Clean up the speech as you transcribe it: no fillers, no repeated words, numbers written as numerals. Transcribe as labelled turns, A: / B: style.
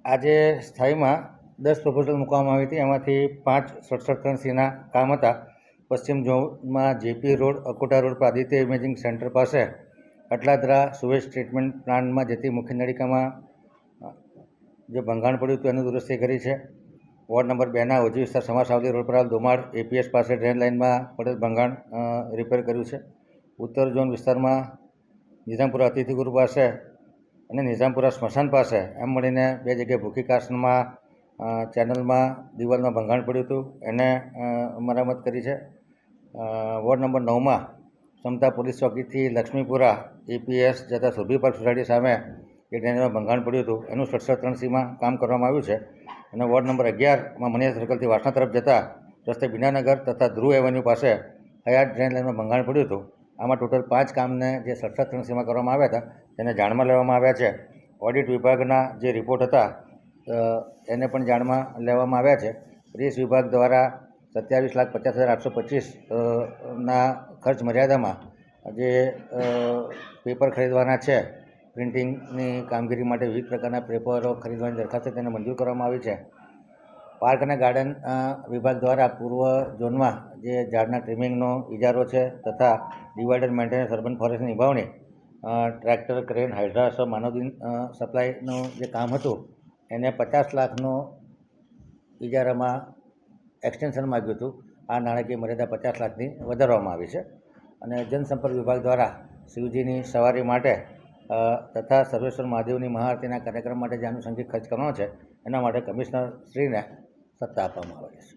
A: આજે સ્થાયીમાં 10 પ્રપોઝલ મૂકવામાં આવી હતી. એમાંથી 5 67 કામ હતા. પશ્ચિમ ઝોનમાં જેપી રોડ, અકોટા રોડ પર આદિત્ય ઇમેજિંગ સેન્ટર પાસે અટલાદરા સુવેજ ટ્રીટમેન્ટ પ્લાન્ટમાં જતી મુખ્ય નળિકામાં જે ભંગાણ પડ્યું હતું એનું દુરસ્તી કરી છે. વોર્ડ નંબર 2ના ઓજી વિસ્તાર સમાસાવલી રોડ પર આવેલ દોમાળ એપીએસ પાસે ડ્રેન લાઇનમાં પડેલ ભંગાણ રિપેર કર્યું છે. ઉત્તર ઝોન વિસ્તારમાં નિઝામપુરા અતિથિગૃહ પાસે અને નિઝામપુરા સ્મશાન પાસે એમ મળીને 2 જગ્યાએ ભૂખી કાસ્ટમાં ચેનલમાં દિવાલમાં ભંગાણ પડ્યું હતું, એને મરામત કરી છે. વોર્ડ નંબર 9માં સમતા પોલીસ ચોકીથી લક્ષ્મીપુરા એપીએસ જતા સુરભી પાર્ક સોસાયટી સામે એ ડ્રેનેજમાં ભંગાણ પડ્યું હતું, એનું 67 કામ કરવામાં આવ્યું છે. અને વોર્ડ નંબર 11માં મણિયાર સર્કલથી વાસણા તરફ જતા રસ્તે બીનાનગર તથા ધ્રુવ એવન્યુ પાસે હયાત ડ્રેન લાઇનમાં ભંગાણ પડ્યું હતું. આમાં ટોટલ 5 કામને જે 67 કરવામાં આવ્યા હતા તેને જાણમાં લેવામાં આવ્યા છે. ઓડિટ વિભાગના જે રિપોર્ટ હતા એને પણ જાણમાં લેવામાં આવ્યા છે. પ્રેસ વિભાગ દ્વારા 27,50,825 ખર્ચ મર્યાદામાં જે પેપર ખરીદવાના છે, પ્રિન્ટિંગની કામગીરી માટે વિવિધ પ્રકારના પેપરો ખરીદવાની દરખાસ્ત તેને મંજૂર કરવામાં આવી છે. પાર્ક અને ગાર્ડન વિભાગ દ્વારા પૂર્વ ઝોનમાં જે ઝાડના ટ્રીમિંગનો ઇજારો છે તથા ડિવાઇડર મેન્ટેનન્સ અર્બન ફોરેસ્ટની નિભાવણી, ટ્રેક્ટર, ક્રેન, હાઇડ્રા માનવદિન સપ્લાયનું જે કામ હતું એને 50 લાખનો ઇજારામાં એક્સટેન્શન માગ્યું હતું. આ નાણાકીય મર્યાદા 50 લાખની વધારવામાં આવી છે. અને જનસંપર્ક વિભાગ દ્વારા શિવજીની સવારી માટે તથા સર્વેશ્વર મહાદેવની મહાઆરતીના કાર્યક્રમ માટે જે આનુષંગિક ખર્ચ કરવાનો છે એના માટે કમિશનર શ્રીને સત્તા આપવામાં આવેલી છે.